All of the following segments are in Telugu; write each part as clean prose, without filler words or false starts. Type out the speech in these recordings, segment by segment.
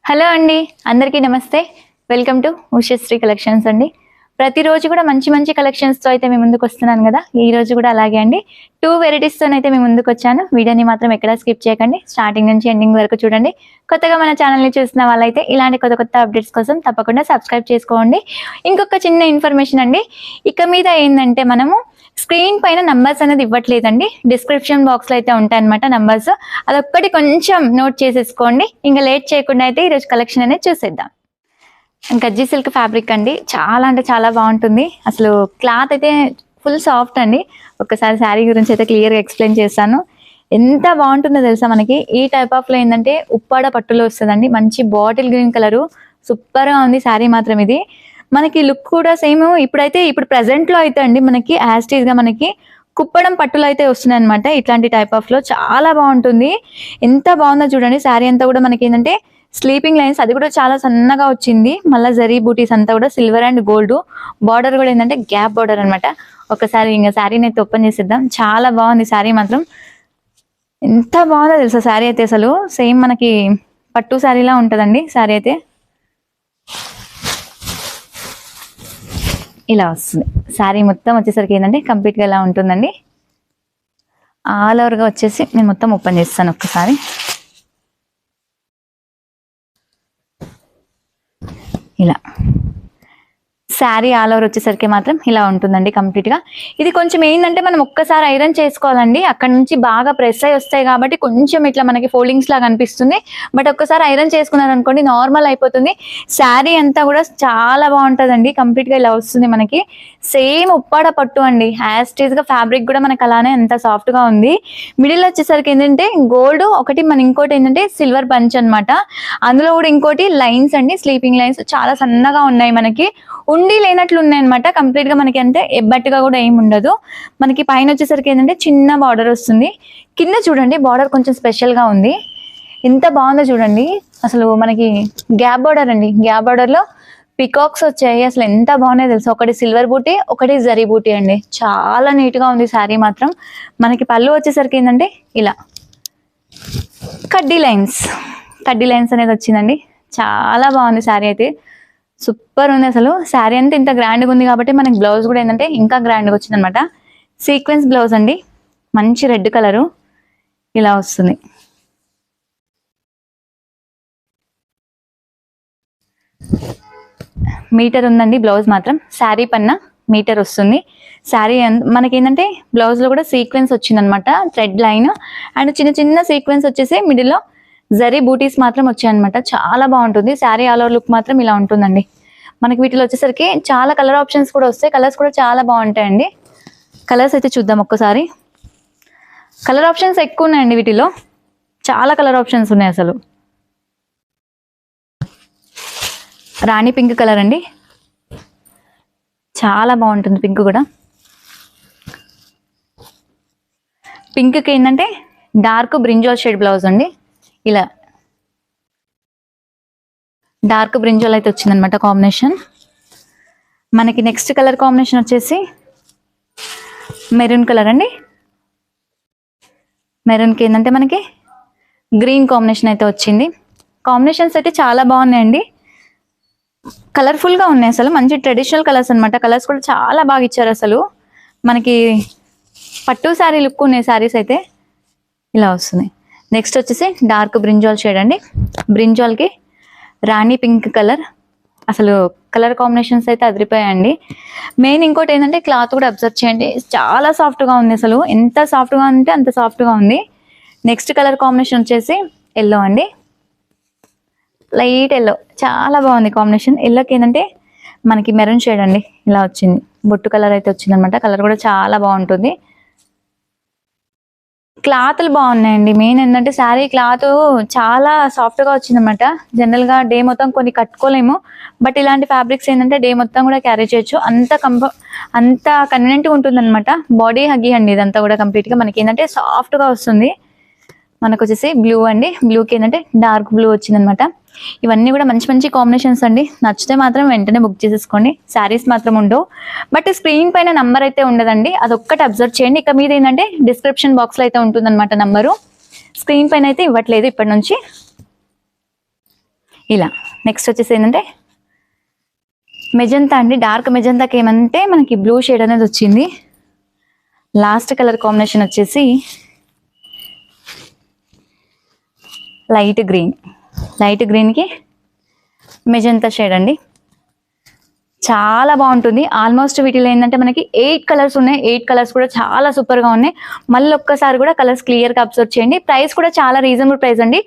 హలో అండి, అందరికీ నమస్తే. వెల్కమ్ టు ఉషశ్రీ కలెక్షన్స్ అండి. ప్రతిరోజు కూడా మంచి మంచి కలెక్షన్స్తో అయితే మేము ముందుకు వస్తున్నాను కదా. ఈ రోజు కూడా అలాగే అండి, 2 వెరైటీస్తోనైతే మేము ముందుకు వచ్చాను. వీడియోని మాత్రం ఎక్కడా స్కిప్ చేయకండి, స్టార్టింగ్ నుంచి ఎండింగ్ వరకు చూడండి. కొత్తగా మన ఛానల్ని చూసిన వాళ్ళైతే ఇలాంటి కొత్త కొత్త అప్డేట్స్ కోసం తప్పకుండా సబ్స్క్రైబ్ చేసుకోండి. ఇంకొక చిన్న ఇన్ఫర్మేషన్ అండి, ఇక మీద ఏంటంటే మనము స్క్రీన్ పైన నంబర్స్ అనేది ఇవ్వట్లేదండి, డిస్క్రిప్షన్ బాక్స్లో అయితే ఉంటాయన్నమాట నంబర్స్. అదొక్కటి కొంచెం నోట్ చేసేసుకోండి. ఇంకా లేట్ చేయకుండా అయితే ఈరోజు కలెక్షన్ అనేది చూసేద్దాం. గజ్జి సిల్క్ ఫ్యాబ్రిక్ అండి, చాలా అంటే చాలా బాగుంటుంది. అసలు క్లాత్ అయితే ఫుల్ సాఫ్ట్ అండి. ఒక్కసారి శారీ గురించి అయితే క్లియర్గా ఎక్స్ప్లెయిన్ చేస్తాను. ఎంత బాగుంటుందో తెలుసా, మనకి ఈ టైప్ ఆఫ్లో ఏంటంటే ఉప్పాడ పట్టులో వస్తుందండి. మంచి బాటిల్ గ్రీన్ కలరు, సూపర్గా ఉంది శారీ మాత్రం. ఇది మనకి లుక్ కూడా సేమ్ ఇప్పుడు ప్రెసెంట్లో అయితే అండి మనకి యాస్టీస్గా మనకి కుప్పడం పట్టులో అయితే వస్తున్నాయి అనమాట. ఇట్లాంటి టైప్ ఆఫ్లో చాలా బాగుంటుంది. ఎంత బాగుందో చూడండి. శారీ అంతా కూడా మనకి ఏంటంటే స్లీపింగ్ లైన్స్, అది కూడా చాలా సన్నగా వచ్చింది. మళ్ళీ జరీ బూటీస్ అంతా కూడా సిల్వర్ అండ్ గోల్డ్. బార్డర్ కూడా ఏంటంటే గ్యాప్ బార్డర్ అనమాట. ఒకసారి ఇంకా శారీని అయితే ఓపెన్ చేసేద్దాం. చాలా బాగుంది శారీ మాత్రం. ఎంత బాగుందో తెలుసా శారీ అయితే, అసలు సేమ్ మనకి పట్టు శారీలా ఉంటుందండి శారీ అయితే. ఇలా వస్తుంది శారీ మొత్తం వచ్చేసరికి ఏంటంటే కంప్లీట్గా ఇలా ఉంటుందండి. ఆల్ ఓవర్గా వచ్చేసి నేను మొత్తం ఓపెన్ చేస్తాను ఒక్కసారి. ఇలా శారీ ఆల్ ఓవర్ వచ్చేసరికి మాత్రం ఇలా ఉంటుందండి కంప్లీట్గా. ఇది కొంచెం ఏంటంటే మనం ఒక్కసారి ఐరన్ చేసుకోవాలండి. అక్కడ నుంచి బాగా ప్రెస్ అయి వస్తాయి కాబట్టి కొంచెం ఇట్లా మనకి ఫోల్డింగ్స్ లాగా అనిపిస్తుంది. బట్ ఒక్కసారి ఐరన్ చేసుకున్నారనుకోండి నార్మల్ అయిపోతుంది. శారీ అంతా కూడా చాలా బాగుంటుందండి. కంప్లీట్గా ఇలా వస్తుంది మనకి. సేమ్ ఉప్పాడ పట్టు అండి, యాస్టీస్గా ఫ్యాబ్రిక్ కూడా మనకి అలానే ఎంత సాఫ్ట్గా ఉంది. మిడిల్ వచ్చేసరికి ఏంటంటే గోల్డ్ ఒకటి, మన ఇంకోటి ఏంటంటే సిల్వర్ పంచ్ అనమాట. అందులో కూడా ఇంకోటి లైన్స్ అండి, స్లీపింగ్ లైన్స్ చాలా సన్నగా ఉన్నాయి. మనకి ఉండి లేనట్లు ఉన్నాయన్నమాట. కంప్లీట్ గా మనకి అంటే ఎబ్బట్టుగా కూడా ఏమి ఉండదు. మనకి పైన వచ్చేసరికి ఏంటంటే చిన్న బార్డర్ వస్తుంది. కింద చూడండి బార్డర్ కొంచెం స్పెషల్ గా ఉంది. ఎంత బాగుందో చూడండి. అసలు మనకి గ్యాప్ బార్డర్ అండి, గ్యాప్ బార్డర్ లో పికాక్స్ వచ్చాయి. అసలు ఎంత బాగున్నాయి తెలుసు. ఒకటి సిల్వర్ బూటీ, ఒకటి జరీ బూటీ అండి. చాలా నీట్ గా ఉంది శారీ మాత్రం. మనకి పళ్ళు వచ్చేసరికి ఏంటంటే ఇలా కడ్డీ లైన్స్ అనేది వచ్చిందండి. చాలా బాగుంది శారీ అయితే, సూపర్ ఉంది అసలు. శారీ అంతా ఇంత గ్రాండ్గా ఉంది కాబట్టి మనకి బ్లౌజ్ కూడా ఏంటంటే ఇంకా గ్రాండ్గా వచ్చింది అనమాట. సీక్వెన్స్ బ్లౌజ్ అండి, మంచి రెడ్ కలరు ఇలా వస్తుంది. మీటర్ ఉందండి బ్లౌజ్ మాత్రం. శారీ పన్న మీటర్ వస్తుంది. శారీ మనకి ఏంటంటే బ్లౌజ్లో కూడా సీక్వెన్స్ వచ్చిందనమాట, థ్రెడ్ లైన్ అండ్ చిన్న చిన్న సీక్వెన్స్ వచ్చేసి మిడిల్లో జరీ బూటీస్ మాత్రం వచ్చాయన్నమాట. చాలా బాగుంటుంది శారీ. ఆల్ ఓవర్ లుక్ మాత్రం ఇలా ఉంటుందండి. మనకి వీటిలో వచ్చేసరికి చాలా కలర్ ఆప్షన్స్ కూడా వస్తాయి. కలర్స్ కూడా చాలా బాగుంటాయండి. కలర్స్ అయితే చూద్దాం ఒక్కసారి. కలర్ ఆప్షన్స్ ఎక్కువ ఉన్నాయండి వీటిలో, చాలా కలర్ ఆప్షన్స్ ఉన్నాయి అసలు. రాణి పింక్ కలర్ అండి, చాలా బాగుంటుంది పింక్ కూడా. పింక్కి ఏంటంటే డార్క్ బ్రింజాల్ షేడ్ బ్లౌజ్ అండి. ఇలా డార్క్ బ్రింజాల్ అయితే వచ్చిందనమాట కాంబినేషన్. మనకి నెక్స్ట్ కలర్ కాంబినేషన్ వచ్చేసి మెరూన్ కలర్ అండి. మెరూన్కి ఏంటంటే మనకి గ్రీన్ కాంబినేషన్ అయితే వచ్చింది. కాంబినేషన్స్ అయితే చాలా బాగున్నాయండి, కలర్ఫుల్గా ఉన్నాయి అసలు. మంచి ట్రెడిషనల్ కలర్స్ అనమాట. కలర్స్ కూడా చాలా బాగా ఇచ్చారు అసలు. మనకి పట్టు శారీ లుక్ ఉన్నాయి శారీస్ అయితే. ఇలా వస్తుంది. నెక్స్ట్ వచ్చేసి డార్క్ బ్రింజాల్ షేడ్ అండి. బ్రింజాల్కి రాణి పింక్ కలర్. అసలు కలర్ కాంబినేషన్స్ అయితే అదిరిపోయాయండి. మెయిన్ ఇంకోటి ఏంటంటే క్లాత్ కూడా అబ్జర్వ్ చేయండి, చాలా సాఫ్ట్గా ఉంది అసలు. ఎంత సాఫ్ట్గా ఉంటే అంత సాఫ్ట్గా ఉంది. నెక్స్ట్ కలర్ కాంబినేషన్ వచ్చేసి ఎల్లో అండి, లైట్ ఎల్లో. చాలా బాగుంది కాంబినేషన్. ఎల్లోకి ఏంటంటే మనకి మెరూన్ షేడ్ అండి ఇలా వచ్చింది. బొట్టు కలర్ అయితే వచ్చింది అనమాట. కలర్ కూడా చాలా బాగుంటుంది. క్లాత్లు బాగున్నాయండి. మెయిన్ ఏంటంటే శారీ క్లాత్ చాలా సాఫ్ట్గా వచ్చిందనమాట. జనరల్గా డే మొత్తం కొన్ని కట్టుకోలేము, బట్ ఇలాంటి ఫ్యాబ్రిక్స్ ఏంటంటే డే మొత్తం కూడా క్యారీ చేయొచ్చు. అంత కన్వీనియంట్గా ఉంటుంది అనమాట. బాడీ హగ్గి అండి ఇదంతా కూడా కంప్లీట్గా. మనకి ఏంటంటే సాఫ్ట్గా వస్తుంది. మనకు వచ్చేసి బ్లూ అండి. బ్లూకి ఏంటంటే డార్క్ బ్లూ వచ్చిందనమాట. ఇవన్నీ కూడా మంచి మంచి కాంబినేషన్స్ అండి. నచ్చితే మాత్రం వెంటనే బుక్ చేసేసుకోండి. శారీస్ మాత్రం ఉండవు, బట్ స్క్రీన్ పైన నంబర్ అయితే ఉండదండి, అదొక్కటి అబ్జర్వ్ చేయండి. ఇక మీద ఏంటంటే డిస్క్రిప్షన్ బాక్స్లో అయితే ఉంటుందన్నమాట నంబరు. స్క్రీన్ పైన అయితే ఇవ్వట్లేదు ఇప్పటి నుంచి. ఇలా. నెక్స్ట్ వచ్చేసి ఏంటంటే మెజంతా అండి, డార్క్ మెజంతాకి ఏమంటే మనకి బ్లూ షేడ్ అనేది వచ్చింది. లాస్ట్ కలర్ కాంబినేషన్ వచ్చేసి లైట్ గ్రీన్కి మెజంతా షేడ్ అండి. చాలా బాగుంటుంది. ఆల్మోస్ట్ వీటిలో ఏంటంటే మనకి 8 కలర్స్ ఉన్నాయి. 8 కలర్స్ కూడా చాలా సూపర్గా ఉన్నాయి. మళ్ళీ ఒక్కసారి కూడా కలర్స్ క్లియర్గా అబ్జర్వ్ చేయండి. ప్రైస్ కూడా చాలా రీజనబుల్ ప్రైస్ అండి.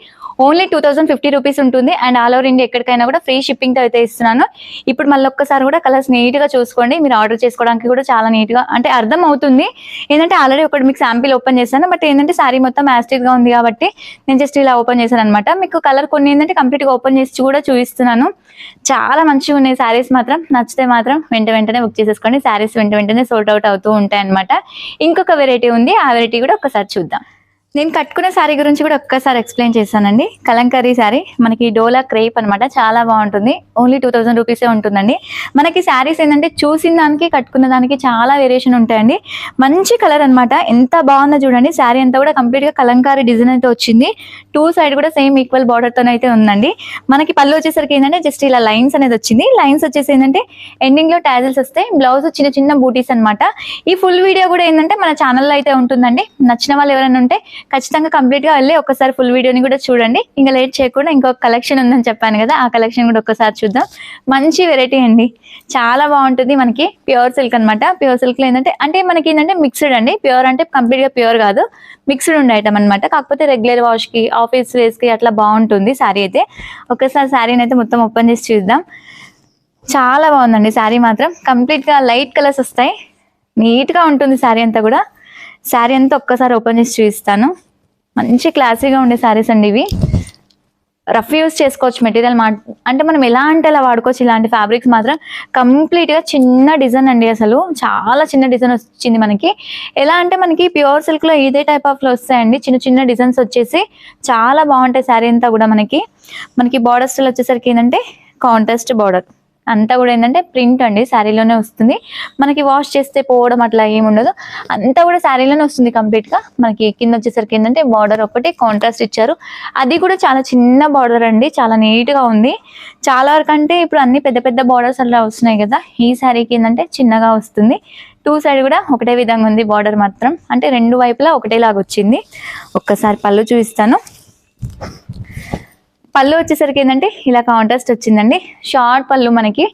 ఓన్లీ 2050 రూపీస్ ఉంటుంది. అండ్ ఆల్ ఓవర్ ఇండియా ఎక్కడికైనా కూడా ఫ్రీ షిప్పింగ్తో అయితే ఇస్తున్నాను. ఇప్పుడు మళ్ళీ ఒక్కసారి కూడా కలర్స్ నీట్గా చూసుకోండి. మీరు ఆర్డర్ చేసుకోవడానికి కూడా చాలా నీట్గా అంటే అర్థం అవుతుంది. ఏంటంటే ఆల్రెడీ ఒకటి మీకు శాంపిల్ ఓపెన్ చేశాను. బట్ ఏంటంటే శారీ మొత్తం యాస్టిక్గా ఉంది కాబట్టి నేను జస్ట్ ఇలా ఓపెన్ చేశాను అనమాట. మీకు కలర్ కొన్ని ఏంటంటే కంప్లీట్గా ఓపెన్ చేసి కూడా చూపిస్తున్నాను. చాలా మంచిగా ఉన్నాయి శారీస్ మాత్రం. నచ్చితే మాత్రం వెంటనే బుక్ చేసేసుకోండి. శారీస్ వెంటనే సోల్డ్ అవుట్ అవుతూ ఉంటాయి అనమాట. ఇంకొక వెరైటీ ఉంది, ఆ వెరైటీ కూడా ఒకసారి చూద్దాం. నేను కట్టుకునే శారీ గురించి కూడా ఒక్కసారి ఎక్స్ప్లెయిన్ చేశానండి. కలంకారీ శారీ మనకి డోలా క్రేప్ అనమాట. చాలా బాగుంటుంది. ఓన్లీ 2000 రూపీసే ఉంటుందండి. మనకి శారీస్ ఏంటంటే చూసిన దానికి కట్టుకున్న దానికి చాలా వేరియేషన్ ఉంటాయండి. మంచి కలర్ అనమాట. ఎంత బాగుందో చూడండి. శారీ అంతా కూడా కంప్లీట్గా కలంకారీ డిజైన్ అయితే వచ్చింది. 2 సైడ్ కూడా సేమ్ ఈక్వల్ బార్డర్తో అయితే ఉందండి. మనకి పళ్ళు వచ్చేసరికి ఏంటంటే జస్ట్ ఇలా లైన్స్ అనేది వచ్చింది. లైన్స్ వచ్చేసి ఏంటంటే ఎండింగ్లో టాజిల్స్ వస్తాయి. బ్లౌజ్ చిన్న బూటీస్ అనమాట. ఈ ఫుల్ వీడియో కూడా ఏంటంటే మన ఛానల్లో అయితే ఉంటుందండి. నచ్చిన వాళ్ళు ఎవరైనా ఉంటే ఖచ్చితంగా కంప్లీట్గా వెళ్ళి ఒకసారి ఫుల్ వీడియోని కూడా చూడండి. ఇంకా లేట్ చేయకుండా ఇంకొక కలెక్షన్ ఉందని చెప్పాను కదా, ఆ కలెక్షన్ కూడా ఒకసారి చూద్దాం. మంచి వెరైటీ అండి, చాలా బాగుంటుంది. మనకి ప్యూర్ సిల్క్ అనమాట. ప్యూర్ సిల్క్లో అంటే మనకి ఏంటంటే మిక్స్డ్ అండి. ప్యూర్ అంటే కంప్లీట్గా ప్యూర్ కాదు, మిక్స్డ్ ఉండే ఐటమ్ అనమాట. కాకపోతే రెగ్యులర్ వాష్కి, ఆఫీస్ వేస్కి అట్లా బాగుంటుంది శారీ అయితే. ఒకసారి శారీని అయితే మొత్తం ఓపెన్ చేసి చూద్దాం. చాలా బాగుందండి శారీ మాత్రం. కంప్లీట్గా లైట్ కలర్స్ వస్తాయి. నీట్గా ఉంటుంది శారీ అంతా కూడా. శారీ అంతా ఒక్కసారి ఓపెన్ చేసి చూపిస్తాను. మంచి క్లాసీగా ఉండే శారీస్ అండి ఇవి. రఫ్ యూస్ చేసుకోవచ్చు మెటీరియల్ అంటే మనం ఎలా అంటే అలా వాడుకోవచ్చు. ఇలాంటి ఫ్యాబ్రిక్స్ మాత్రం కంప్లీట్గా చిన్న డిజైన్ అండి. అసలు చాలా చిన్న డిజైన్ వచ్చింది మనకి. ఎలా అంటే మనకి ప్యూర్ సిల్క్లో ఇదే టైప్ ఆఫ్లో వస్తాయండి. చిన్న డిజైన్స్ వచ్చేసి చాలా బాగుంటాయి. శారీ అంతా కూడా మనకి బార్డర్ స్టైల్ వచ్చేసరికి ఏంటంటే కాంట్రాస్ట్ బార్డర్ అంతా కూడా ఏంటంటే ప్రింట్ అండి. శారీలోనే వస్తుంది. మనకి వాష్ చేస్తే పోవడం అట్లా ఏముండదు. అంతా కూడా శారీలోనే వస్తుంది కంప్లీట్గా. మనకి కింద వచ్చేసరికి ఏంటంటే బార్డర్ ఒకటి కాంట్రాస్ట్ ఇచ్చారు. అది కూడా చాలా చిన్న బార్డర్ అండి. చాలా నీట్గా ఉంది. చాలా వరకు అంటే ఇప్పుడు అన్ని పెద్ద బార్డర్స్ అలా వస్తున్నాయి కదా, ఈ శారీకి ఏంటంటే చిన్నగా వస్తుంది. 2 సైడ్ కూడా ఒకటే విధంగా ఉంది బార్డర్ మాత్రం. అంటే 2 వైపులా ఒకటేలాగా వచ్చింది. ఒక్కసారి పళ్ళు చూపిస్తాను. పళ్ళు వచ్చేసరికి ఏంటంటే ఇలా కాంట్రాస్ట్ వచ్చిందండి. షార్ట్ పళ్ళు మనకి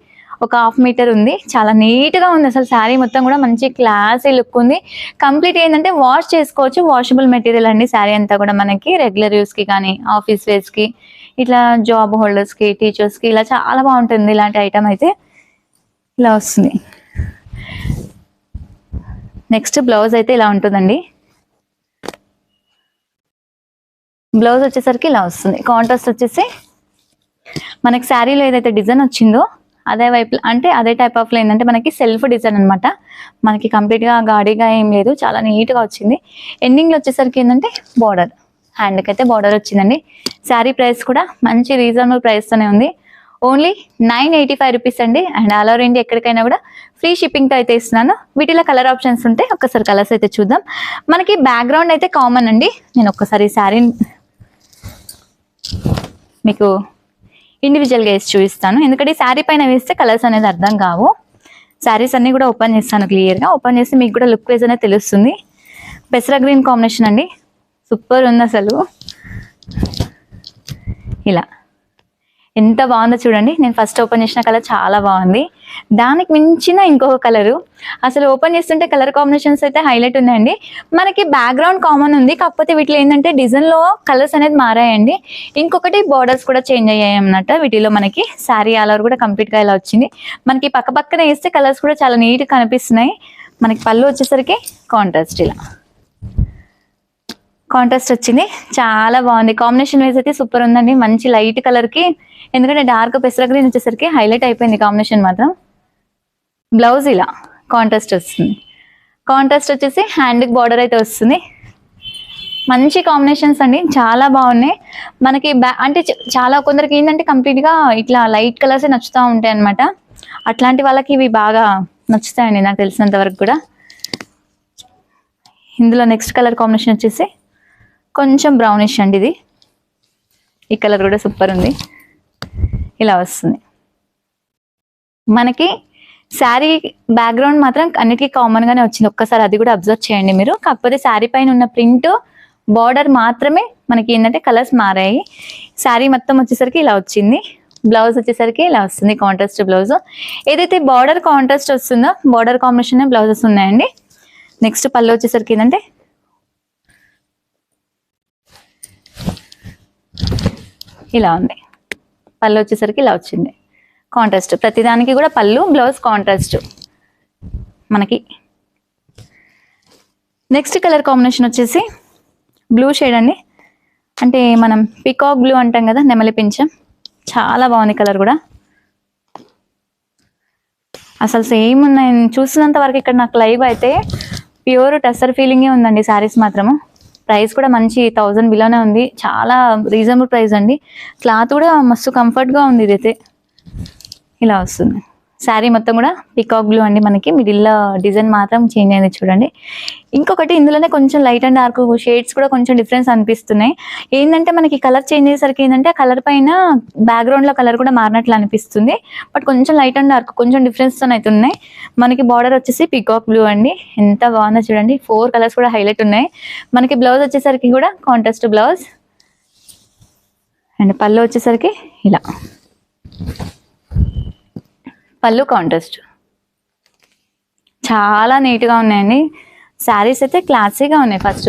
ఒక 1/2 మీటర్ ఉంది. చాలా నీట్గా ఉంది అసలు. శారీ మొత్తం కూడా మంచి క్లాసీ లుక్ ఉంది. కంప్లీట్ ఏంటంటే వాష్ చేసుకోవచ్చు. వాషబుల్ మెటీరియల్ అండి. శారీ అంతా కూడా మనకి రెగ్యులర్ యూస్కి కానీ, ఆఫీస్ వేర్స్కి, ఇట్లా జాబ్ హోల్డర్స్కి, టీచర్స్కి ఇలా చాలా బాగుంటుంది. ఇలాంటి ఐటమ్ అయితే ఇలా వస్తుంది. నెక్స్ట్ బ్లౌజ్ అయితే ఇలా ఉంటుందండి. బ్లౌజ్ వచ్చేసరికి ఇలా వస్తుంది. కాంట్రాస్ట్ వచ్చేసి మనకి శారీలో ఏదైతే డిజైన్ వచ్చిందో అదే వైపు అంటే అదే టైప్ ఆఫ్లో ఏంటంటే మనకి సెల్ఫ్ డిజైన్ అనమాట. మనకి కంప్లీట్గా గాడిగా ఏం లేదు, చాలా నీట్గా వచ్చింది. ఎండింగ్లో వచ్చేసరికి ఏంటంటే బార్డర్, హ్యాండ్కి అయితే బార్డర్ వచ్చిందండి. శారీ ప్రైస్ కూడా మంచి రీజనబుల్ ప్రైస్తోనే ఉంది. ఓన్లీ 985 రూపీస్ అండి. అండ్ ఆల్ ఓవర్ ఇండియా ఎక్కడికైనా కూడా ఫ్రీ షిప్పింగ్తో అయితే ఇస్తున్నాను. వీటిలో కలర్ ఆప్షన్స్ ఉంటే ఒక్కసారి కలర్స్ అయితే చూద్దాం. మనకి బ్యాక్గ్రౌండ్ అయితే కామన్ అండి. నేను ఒక్కసారి శారీ మీకు ఇండివిజువల్గా వేసి చూపిస్తాను. ఎందుకంటే శారీ పైన వేస్తే కలర్స్ అనేది అర్థం కావు. శారీస్ అన్నీ కూడా ఓపెన్ చేస్తాను క్లియర్గా. ఓపెన్ చేసి మీకు కూడా లుక్ వైజ్ అనేది తెలుస్తుంది. పెసర గ్రీన్ కాంబినేషన్ అండి, సూపర్ ఉంది అసలు. ఇలా ఎంత బాగుందో చూడండి. నేను ఫస్ట్ ఓపెన్ చేసిన కలర్ చాలా బాగుంది. దానికి మించిన ఇంకొక కలరు అసలు ఓపెన్ చేస్తుంటే కలర్ కాంబినేషన్స్ అయితే హైలైట్ ఉన్నాయండి. మనకి బ్యాక్గ్రౌండ్ కామన్ ఉంది, కాకపోతే వీటిలో ఏంటంటే డిజైన్లో కలర్స్ అనేది మారాయండి. ఇంకొకటి బార్డర్స్ కూడా చేంజ్ అయ్యాయి అన్నమాట. వీటిలో మనకి శారీ ఆల్ ఓవర్ కూడా కంప్లీట్గా ఇలా వచ్చింది. మనకి పక్కన వేస్తే కలర్స్ కూడా చాలా నీట్గా కనిపిస్తున్నాయి. మనకి పళ్ళు వచ్చేసరికి కాంట్రాస్ట్ ఇలా కాంట్రాస్ట్ వచ్చింది. చాలా బాగుంది. కాంబినేషన్ వైజ్ అయితే సూపర్ ఉందండి. మంచి లైట్ కలర్కి, ఎందుకంటే డార్క్ పెసర గ్రీన్ వచ్చేసరికి హైలైట్ అయిపోయింది కాంబినేషన్ మాత్రం. బ్లౌజ్ ఇలా కాంట్రాస్ట్ వస్తుంది. కాంట్రాస్ట్ వచ్చేసి హ్యాండ్కి బార్డర్ అయితే వస్తుంది. మంచి కాంబినేషన్స్ అండి, చాలా బాగున్నాయి. మనకి అంటే చాలా కొందరికి ఏంటంటే కంప్లీట్గా ఇట్లా లైట్ కలర్సే నచ్చుతూ ఉంటాయి అనమాట. అట్లాంటి వాళ్ళకి ఇవి బాగా నచ్చుతాయండి నాకు తెలిసినంత వరకు కూడా. ఇందులో నెక్స్ట్ కలర్ కాంబినేషన్ వచ్చేసి కొంచెం బ్రౌనిష్ అండి. ఇది ఈ కలర్ కూడా సూపర్ ఉంది. ఇలా వస్తుంది. మనకి శారీ బ్యాక్గ్రౌండ్ మాత్రం అన్నిటికీ కామన్ గానే వచ్చింది, ఒక్కసారి అది కూడా అబ్జర్వ్ చేయండి మీరు. కాకపోతే శారీ పైన ఉన్న ప్రింట్ బార్డర్ మాత్రమే మనకి ఏంటంటే కలర్స్ మారాయి. శారీ మొత్తం వచ్చేసరికి ఇలా వచ్చింది, బ్లౌజ్ వచ్చేసరికి ఇలా వస్తుంది కాంట్రాస్ట్ బ్లౌజ్. ఏదైతే బార్డర్ కాంట్రాస్ట్ వస్తుందో బార్డర్ కాంబినేషన్ బ్లౌజెస్ ఉన్నాయండి. నెక్స్ట్ పళ్ళు వచ్చేసరికి ఏంటంటే ఇలా ఉంది, పళ్ళు వచ్చేసరికి ఇలా వచ్చింది కాంట్రాస్ట్. ప్రతిదానికి కూడా పళ్ళు బ్లౌజ్ కాంట్రాస్ట్ మనకి. నెక్స్ట్ కలర్ కాంబినేషన్ వచ్చేసి బ్లూ షేడ్ అండి, అంటే మనం పికాక్ బ్లూ అంటాం కదా, నెమలి పింఛం. చాలా బాగుంది కలర్ కూడా, అసలు సేమ్ ఉన్నాయి. చూసినంత వరకు ఇక్కడ నాకు లైవ్ అయితే ప్యూర్ టస్సర్ ఫీలింగే ఉందండి శారీస్ మాత్రము. ప్రైస్ కూడా మంచి 1000 బిలోనే ఉంది, చాలా రీజనబుల్ ప్రైస్ అండి. క్లాత్ కూడా మస్తు కంఫర్ట్గా ఉంది. ఇదైతే ఇలా వస్తుంది. శారీ మొత్తం కూడా పికాక్ బ్లూ అండి, మనకి మిడిల్లో డిజైన్ మాత్రం చేంజ్ అయింది చూడండి. ఇంకొకటి ఇందులోనే కొంచెం లైట్ అండ్ డార్క్ షేడ్స్ కూడా కొంచెం డిఫరెన్స్ అనిపిస్తున్నాయి. ఏంటంటే మనకి కలర్ చేంజ్ అయ్యేసరికి ఏంటంటే ఆ కలర్ పైన బ్యాక్గ్రౌండ్లో కలర్ కూడా మారినట్లు అనిపిస్తుంది. బట్ కొంచెం లైట్ అండ్ డార్క్ కొంచెం డిఫరెన్స్తో అయితే ఉన్నాయి. మనకి బార్డర్ వచ్చేసి పికాక్ బ్లూ అండి, ఎంత బాగుందో చూడండి. 4 కలర్స్ కూడా హైలైట్ ఉన్నాయి. మనకి బ్లౌజ్ వచ్చేసరికి కూడా కాంట్రాస్ట్ బ్లౌజ్ అండ్ పళ్ళు వచ్చేసరికి ఇలా, పళ్ళు కాంట్రాస్ట్. చాలా నీట్గా ఉన్నాయండి శారీస్ అయితే, క్లాసీగా ఉన్నాయి. ఫస్ట్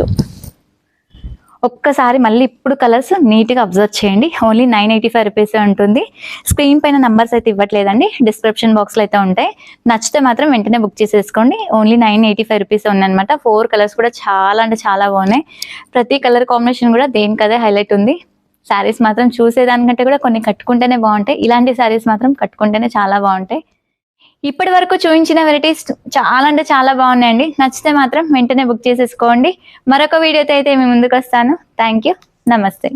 ఒక్కసారి మళ్ళీ ఇప్పుడు కలర్స్ నీట్గా అబ్జర్వ్ చేయండి. ఓన్లీ 985 రూపీస్ ఉంటుంది. స్క్రీన్ పైన నంబర్స్ అయితే ఇవ్వట్లేదండి, డిస్క్రిప్షన్ బాక్స్లో అయితే ఉంటాయి. నచ్చితే మాత్రం వెంటనే బుక్ చేసేసుకోండి. ఓన్లీ 985 రూపీస్ ఉన్నాయన్నమాట. 4 కలర్స్ కూడా చాలా అంటే చాలా బాగున్నాయి. ప్రతి కలర్ కాంబినేషన్ కూడా దేనికదే హైలైట్ ఉంది. శారీస్ మాత్రం చూసేదానికంటే కూడా కొన్ని కట్టుకుంటేనే బాగుంటాయి. ఇలాంటి శారీస్ మాత్రం కట్టుకుంటేనే చాలా బాగుంటాయి. ఇప్పటి వరకు చూపించిన వెరైటీస్ చాలా అంటే చాలా బాగున్నాయండి. నచ్చితే మాత్రం వెంటనే బుక్ చేసేసుకోండి. మరొక వీడియోతో అయితే మీ ముందుకు వస్తాను. థ్యాంక్ యూ, నమస్తే.